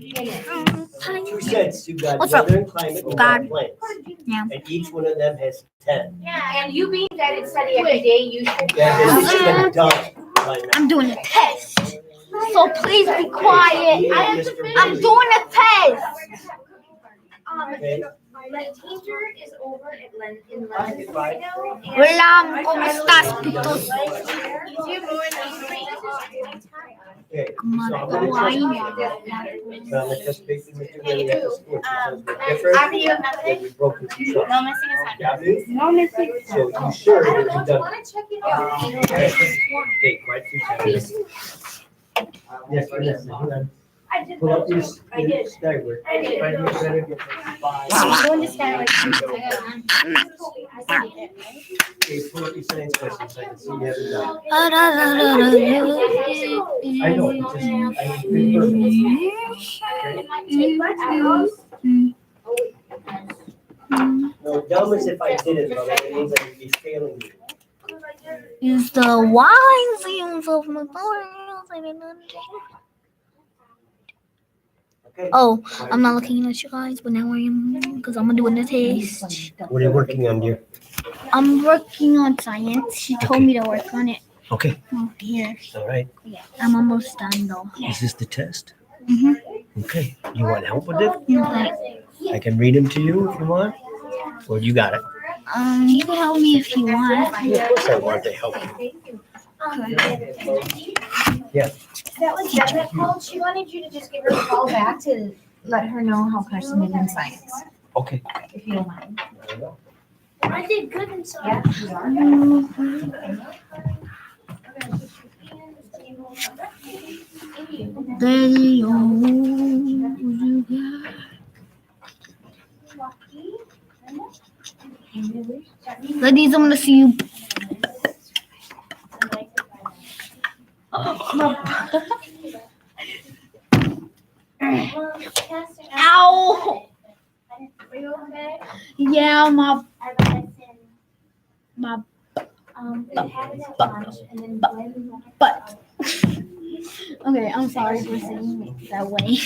You said you got weather and climate, you got plants. Yeah. And each one of them has 10. Yeah, and you being that it's study every day, you should. Yeah, this has been done by now. I'm doing a test. So please be quiet. I'm doing a test. Okay. My teacher is over in London right now. Hola, ¿cómo estás, pitos? Okay, so I'm gonna test basic material at the school. Since we're different, then we broke into trust. No missing a Got me? No missing. So you sure that you've done? Okay. Okay, quiet for 10 minutes. Yes, Vanessa, hold on. Pull up your stagger. I did. Find your better get five. Doing this kind of like. Okay, pull up your science questions so I can see you have it done. I know, it's just, I no, dumb as if I did it, but it means I would be failing you. Is the wise use of my powers. Okay. Oh, I'm not looking at you guys, but now I am because I'm doing the test. What are you working on, dear? I'm working on science. She told me to work on it. Okay, Oh, here. all right. Yeah, I'm almost done though. Is this the test? Mhm. Okay, you want help with it? Okay. I can read them to you if you want, or you got it? You can help me if you want. Of course I want to help you. Yeah. That was Jen that called. She wanted you to just give her a call back to let her know how Carson did in science, Okay. if you don't mind. I did good in Yeah. Daddy, ladies, I'm gonna see you. Ow! Are you okay? Yeah, my I got us in. my We had it at lunch and then Glenn. butt. Okay, I'm sorry for saying it that way.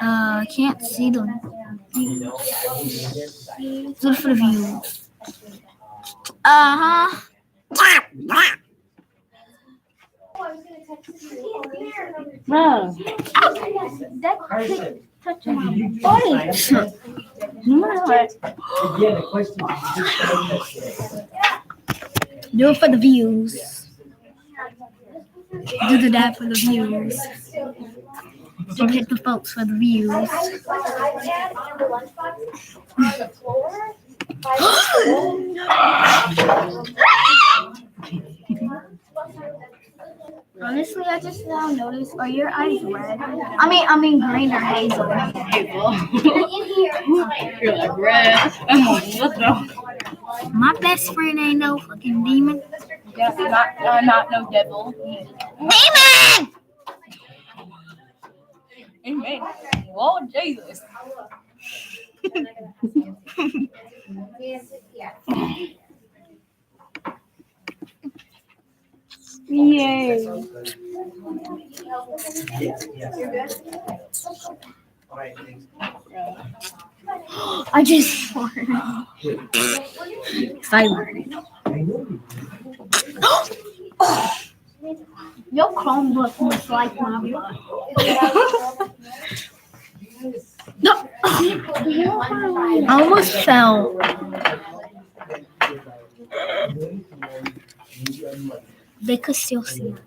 I can't see them. Good for the views. Uh-huh. No. Carson, Touching my did you do body. science test? Yeah, the question is, Do it for the views. Do that for the views. Don't hit the folks for the views. Honestly, I just now noticed, are your eyes red? I mean green or hazel. You're like red. I'm like, what the? My best friend ain't no fucking demon. Yeah, not no devil. Demon! Amen. Lord Jesus. Yay. all right, thanks. I just farted. I learned. Your Chromebook looks like my butt. No. I almost fell. They could still see you.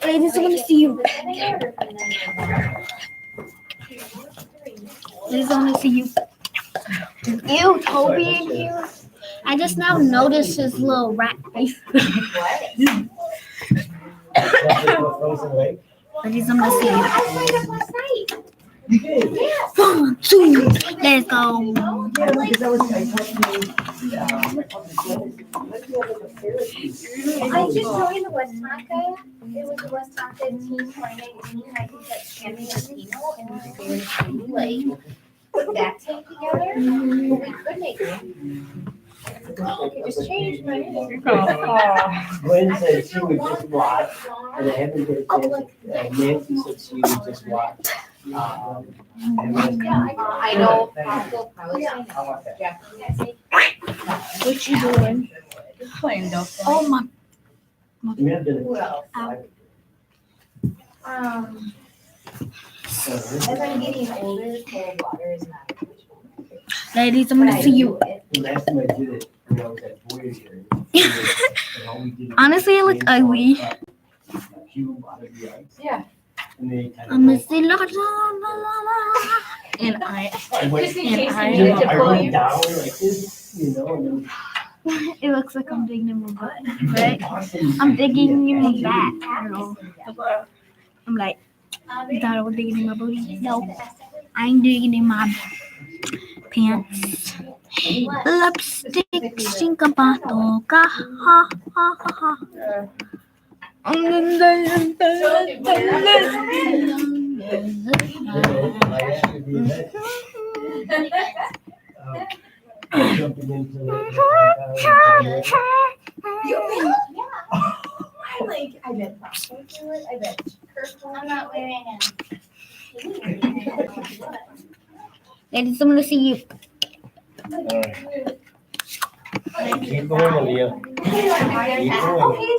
Ladies, I'm gonna see you. Ladies, I'm gonna see you. Ew, Toby in here. I just now noticed his little rat face. Frozen lake. Ladies, I'm gonna see you. I signed up last night. You did. 1, 2, let's go. Yeah, because I was, I talked to you. I just joined the West Tonka. It was the West Tonka team 2019. I think that's Shannon and Tino, and we were trying to like put that team together. But we could make it. Just change my name. You're gonna fall. Gwen said she would just watch, and I haven't get a chance. Nancy said she would just watch. I know. What you doing? Playing Delta. Oh my. I mean, I've done it. Who else? As I'm getting older, cold water is not. Ladies, I'm gonna see you. The last time I did it, when I was at Voyager. and all we did was Honestly, it looks ugly. a cube out of the ice. Yeah. And they kind I'm of. gonna see la la la la la. And I went, Just in case I- you needed to I pull went you. down like this, and then. It looks like I'm digging in my butt, Right? right? I'm digging in my back. I don't know. I'm like, you thought I was digging in my booty? No, I ain't digging in my pants. Lipstick, stinka patoka, ha ha ha ha. Jumping into it. I bet Rocco do it. I bet Kirk will. I'm not wearing it. Ladies, I'm gonna see you. Keep going, Aaliyah. Okay,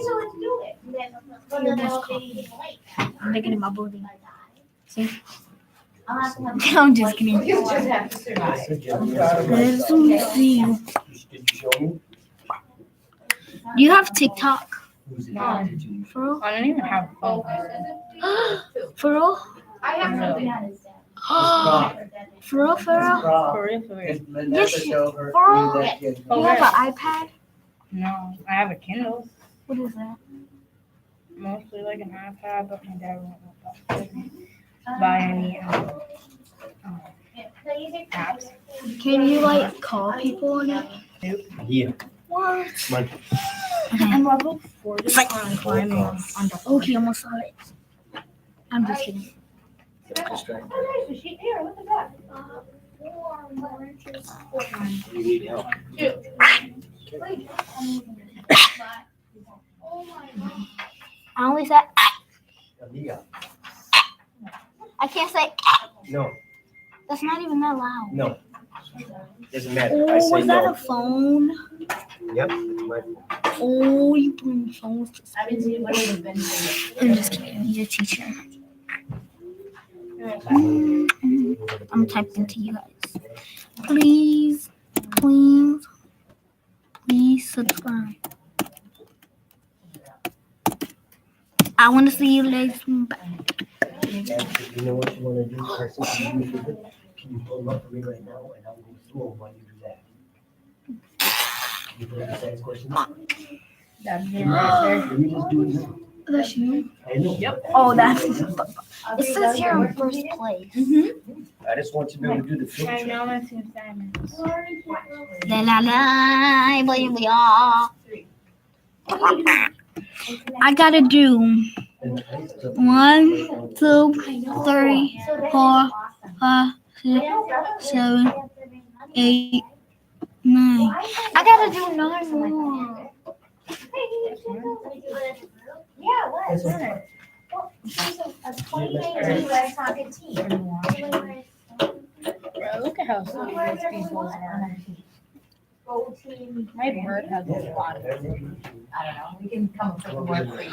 so let's do it. I'm digging in my booty. I'll have to have. I'm just kidding. You just have to survive. Ladies, I'm gonna see you. Did you show me? Do you have TikTok? Who's it? No. Did you? For real? I don't even have a phone. For real? I have something on his desk. For real? For real? For real, for real. Yes, for real? You have an iPad? No, I have a Kindle. What is that? Mostly like an iPad, but my dad won't let me buy any apps. Can you like call people on it? Yeah. What? Come on. I'm level 40 on climbing on the Okay, almost saw it. I'm just kidding. Distracted. Oh, there's a sheet there. Look at that. You need help. I only said Aaliyah. I can't say No, that's not even that loud. no. Doesn't matter. I Oh, say was that no. a phone? Yep. My- Oh, you bring phones to I've been seeing what has been. I'm just kidding. You're a teacher. I'm typing to you guys. Please, please, please subscribe. I want to see you legs back. You know what you want to do? Carson? Can you pull them up for me right now, and I'll go through them while you do that. You heard the second question? That's me right there. Let me just do it now. That's you. I know. Yep. Oh, that's. It says here in first place. I just want you to be able to do the I filter. know my two assignments. La la la, blah, blah. I gotta do 1, 2, 3, 4, 5, 6, 7, 8, 9. I gotta do 9 more. Yeah, what? That's okay. A 2019 West Tonka team. Bro, look at how silly these people are. Gold team. My bird has a lot of I don't know. We can come up with more for you.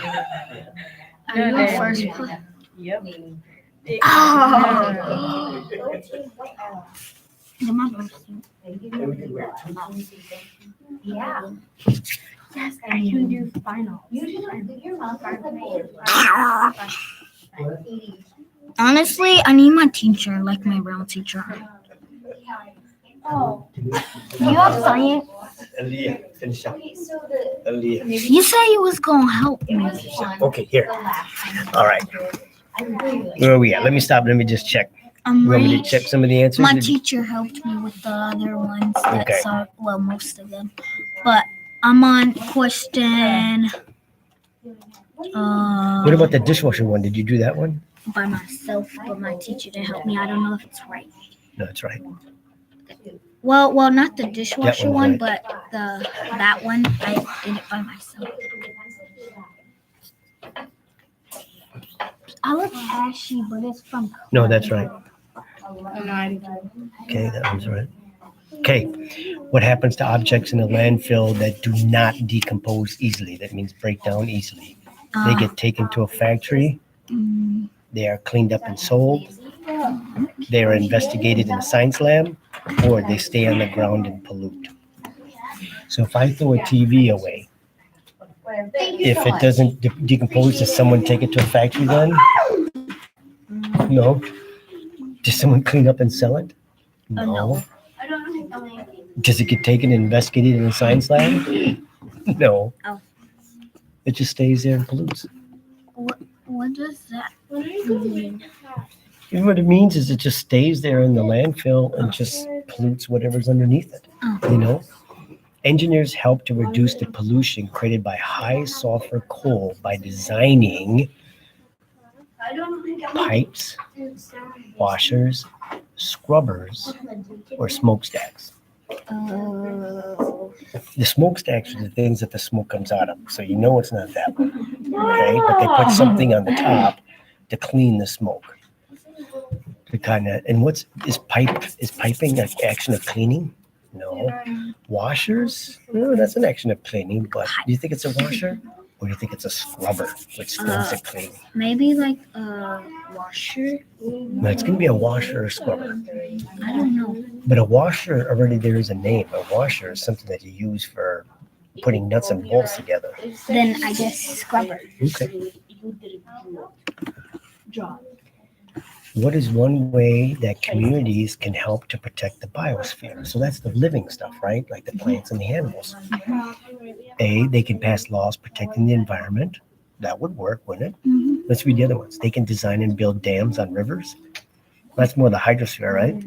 Are you in first place? Yep. Oh. Gold team, what else? Get my birthday. Yeah. Yes, I can do final. Usually, your mom has a board. Honestly, I need my teacher, like my brown teacher. Oh. You have science? Aaliyah, finish up. Okay, so the. Aaliyah. You said you was gonna help me. Okay, here. The last one. All right. Where are we at? Let me stop. Let me just check. I'm You want me to ready. check some of the answers? My Did you- teacher helped me with the other ones that Okay. saw, well, most of them. But I'm on question What about the dishwasher one? Did you do that one? by myself, but my teacher didn't help me. I don't know if it's right. No, that's right. Well, not the dishwasher one's one, right. but that one I did it by myself. I look ashy, but it's from. No, that's right. Oh, no, I do. Okay, that one's right. Okay, what happens to objects in a landfill that do not decompose easily? That means break down easily. They get taken to a factory. They are cleaned up and sold. They are investigated in a science lab, or they stay on the ground and pollute. So if I throw a TV away, if it doesn't decompose, does someone take it to a factory then? No. Does someone clean up and sell it? No. Does it get taken and investigated in a science lab? No. Oh. It just stays there and pollutes. What does that mean? You know what it means is it just stays there in the landfill and just pollutes whatever's underneath it. You know? Engineers help to reduce the pollution created by high sulfur coal by designing pipes, washers, scrubbers, or smokestacks. The smokestacks are the things that the smoke comes out of, so you know it's not that one. Okay, but they put something on the top to clean the smoke. To kind of, and is piping an action of cleaning? No. Washers? No, that's an action of cleaning, but do you think it's a washer? Or do you think it's a scrubber, which stands to clean? Maybe like a washer. No, it's going to be a washer or scrubber. I don't know. But a washer, already there is a name. A washer is something that you use for putting nuts and bolts together. Then I guess scrubber. Okay. What is one way that communities can help to protect the biosphere? So that's the living stuff, right? Like the plants and the animals. A, they can pass laws protecting the environment. That would work, wouldn't it? Let's read the other ones. They can design and build dams on rivers. That's more the hydrosphere, right?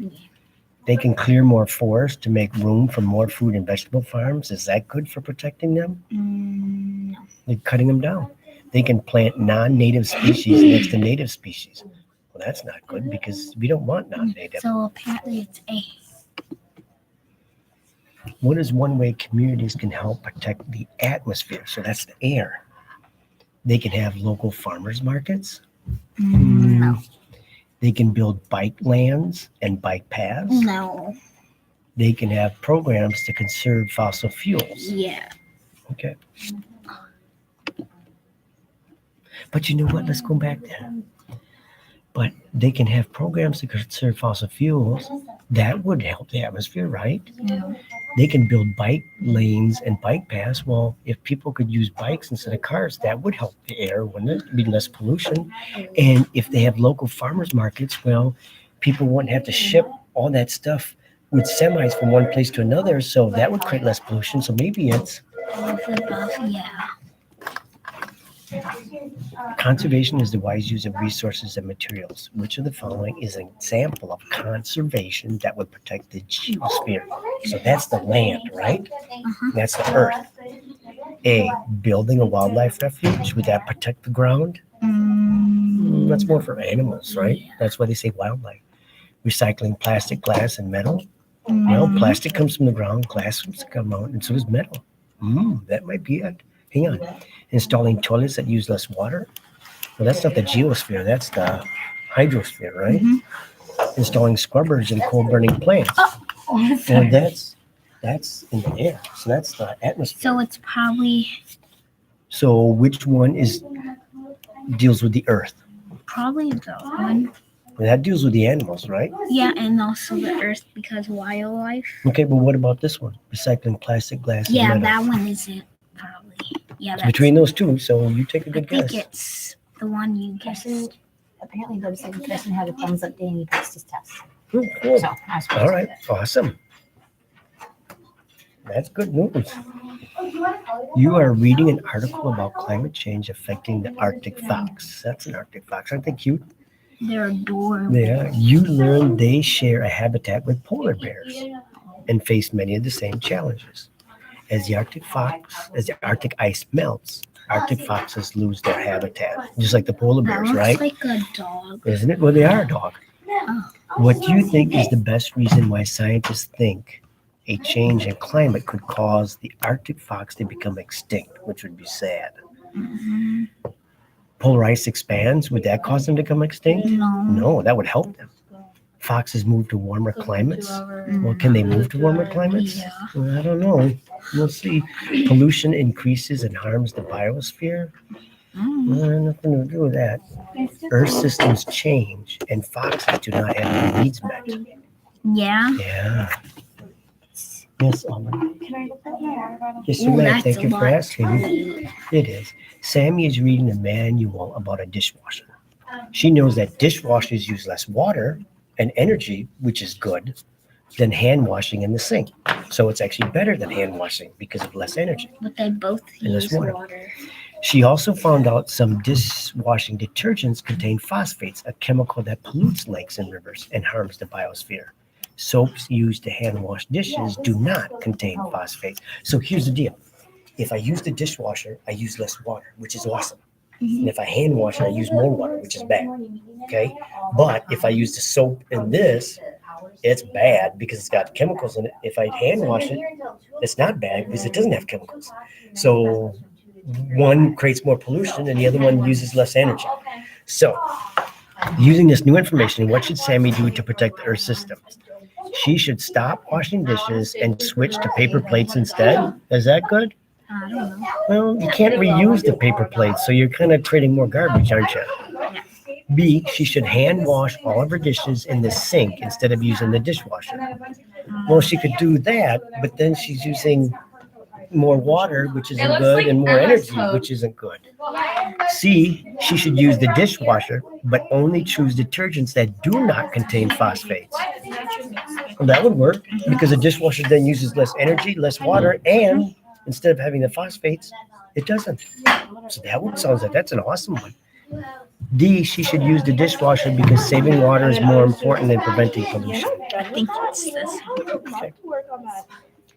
They can clear more forests to make room for more food and vegetable farms. Is that good for protecting them? No. They're cutting them down. They can plant non-native species next to native species. Well, that's not good because we don't want non-native. So apparently it's A. What is one way communities can help protect the atmosphere? So that's the air. They can have local farmers markets. No. They can build bike lanes and bike paths. No. They can have programs to conserve fossil fuels. Yeah. Okay. But you know what? Let's go back there. But they can have programs to conserve fossil fuels. That would help the atmosphere, right? Yeah. They can build bike lanes and bike paths. Well, if people could use bikes instead of cars, that would help the air, wouldn't it? It'd be less pollution. And if they have local farmers markets, well, people wouldn't have to ship all that stuff with semis from one place to another. So that would create less pollution. So maybe it's Yeah. conservation is the wise use of resources and materials. Which of the following is an example of conservation that would protect the geosphere? So that's the land, right? That's the earth. A, building a wildlife refuge. Would that protect the ground? That's more for animals, right? That's why they say wildlife. Recycling plastic, glass, and metal. Well, plastic comes from the ground, glass comes out, and so does metal. That might be it. Hang on. Installing toilets that use less water. Well, that's not the geosphere. That's the hydrosphere, right? Installing scrubbers in coal-burning plants. Well, that's in the air. So that's the atmosphere. So it's probably So which one deals with the earth? the one. Well, that deals with the animals, right? Yeah, and also the earth because wildlife. Okay, but what about this one? Recycling plastic, glass, Yeah, and metal. that one isn't probably. Yeah, It's that's, between those two, so you take a I good think guess. it's the one you guessed. Apparently, the second person had a thumbs up day and he passed his test. Oh, cool. So I was All right, awesome. That's good news. You are reading an article about climate change affecting the Arctic fox. That's an Arctic fox. Aren't they cute? They're adorable. Yeah. You learn they share a habitat with polar bears and face many of the same challenges. As the Arctic ice melts, Arctic foxes lose their habitat, just like the polar That bears, looks right? like a dog. Isn't it? Well, they are a dog. Oh. What do you think is the best reason why scientists think a change in climate could cause the Arctic fox to become extinct, which would be sad. Mhm. Polar ice expands. Would that cause them to become extinct? No. No, that would help them. Foxes move to warmer climates. Well, can they move to warmer climates? Yeah. Well, I don't know. We'll see. Pollution increases and harms the biosphere. Mm. Nothing to do with that. Earth systems change, and foxes do not have their needs met. Yeah. Yeah. Yes, Aubrey. Can I put my water bottle? Yes, you Ooh, may. that's Thank a you for lot. asking. It is. Sammy is reading a manual about a dishwasher. She knows that dishwashers use less water and energy, which is good, than hand washing in the sink. So it's actually better than hand washing because of less energy. But they both And less use water. water. She also found out some dishwashing detergents contain phosphates, a chemical that pollutes lakes and rivers and harms the biosphere. Soaps used to hand wash dishes do not contain phosphates. So here's the deal. If I use the dishwasher, I use less water, which is awesome. And if I hand wash it, I use more water, which is bad. Okay? But if I use the soap in this, it's bad because it's got chemicals in it. If I hand wash it, it's not bad because it doesn't have chemicals. So one creates more pollution and the other one uses less energy. So using this new information, what should Sammy do to protect the Earth system? She should stop washing dishes and switch to paper plates instead. Is that good? I don't know. Well, you can't reuse the paper plates, so you're kind of creating more garbage, aren't you? B, she should hand wash all of her dishes in the sink instead of using the dishwasher. Well, she could do that, but then she's using more water, which isn't good, and more energy, which isn't good. C, she should use the dishwasher, but only choose detergents that do not contain phosphates. Well, that would work because the dishwasher then uses less energy, less water, and instead of having the phosphates, it doesn't. So that one sounds like that's an awesome one. D, she should use the dishwasher because saving water is more important than preventing pollution. I think it's this one. Okay.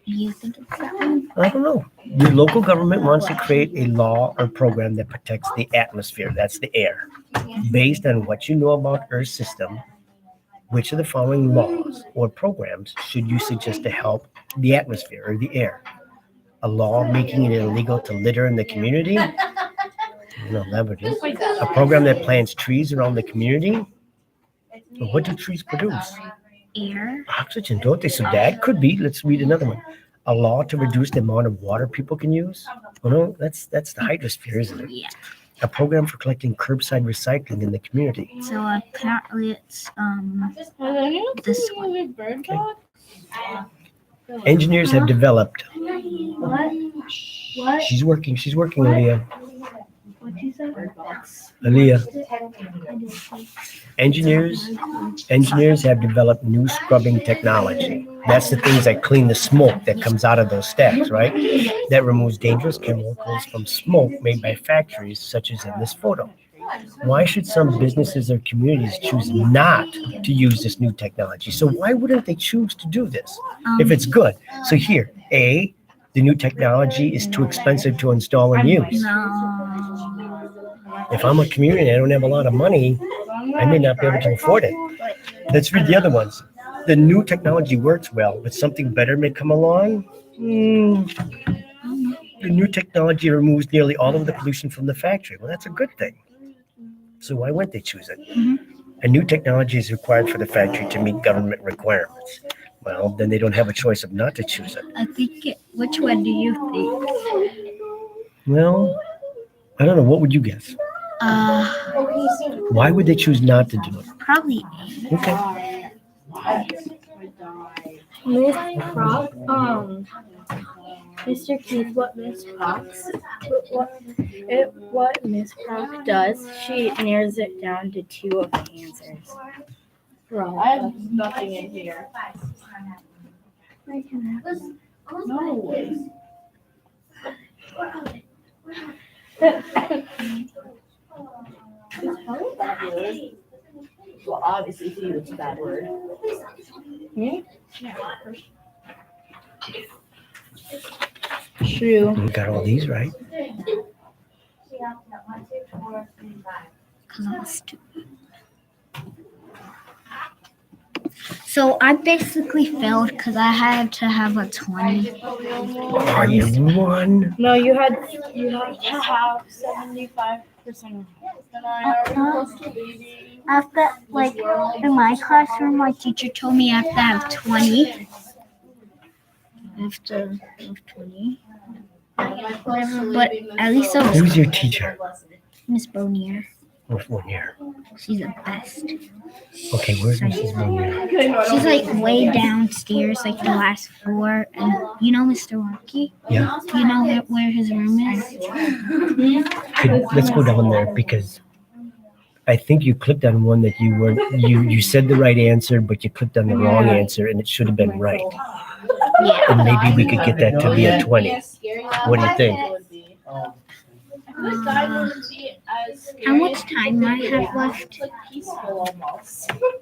You think it's that one? I don't know. Your local government wants to create a law or program that protects the atmosphere, that's the air. Based on what you know about Earth system, which of the following laws or programs should you suggest to help the atmosphere or the air? A law making it illegal to litter in the community? No, that would be. A program that plants trees around the community? Well, what do trees produce? Air. Oxygen, don't they? So that could be. Let's read another one. A law to reduce the amount of water people can use? Well, no, that's the hydrosphere, isn't it? Yeah. A program for collecting curbside recycling in the community. So apparently it's this one. Bird Okay. Engineers have developed. What? She's working, Aaliyah. What'd you say? Aaliyah. Engineers have developed new scrubbing technology. That's the things that clean the smoke that comes out of those stacks, right? That removes dangerous chemicals from smoke made by factories, such as in this photo. Why should some businesses or communities choose not to use this new technology? So why wouldn't they choose to do this if it's good? So here, A, the new technology is too expensive to install and use. No. If I'm a community and I don't have a lot of money, I may not be able to afford it. Let's read the other ones. The new technology works well, but something better may come along. The new technology removes nearly all of the pollution from the factory. Well, that's a good thing. So why wouldn't they choose it? A new technology is required for the factory to meet government requirements. Well, then they don't have a choice of not to choose it. I think which one do you think? Well, I don't know. What would you guess? Why would they choose not to do it? Probably A. Okay. Miss Proc, Mr. Keith, what Miss Proc does, she narrows it down to two of the answers. I have nothing in here. No. Well, obviously, he used a bad word. True. We got all these right. Because I'm stupid. So I basically failed because I had to have a 20. Are you one? No, you had to have 75%. Then I already supposed to be. After, like, in my classroom, my teacher told me I have to have 20. I have to have 20. Whatever, but at least I was Who's your teacher? Miss Bonier. Which one here? She's the best. Okay, where's Mrs. Bonier? She's like way downstairs, like the last floor. And you know Mr. Wonky? Yeah. You know where his room is? Let's go down there because I think you clicked on one that you weren't. You said the right answer, but you clicked on the wrong answer, and it should have been right. Yeah. And maybe we could get that to be a 20. What do you think? How much time do I have left?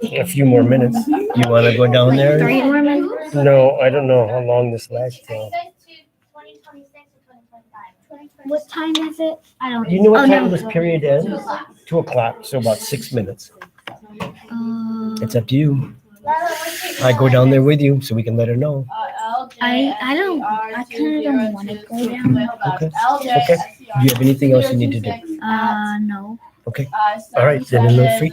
A few more minutes. You want to go down Like there? 3 more minutes? No, I don't know how long this lasts till. 2026 or 2025? What time is it? I don't You know what Oh, time no. this period ends? 2 o'clock, so about 6 minutes. It's up to you. I go down there with you so we can let her know. I kind of don't want to go down. Okay. Okay. Do you have anything else you need to do? No. Okay. All right. Then in the free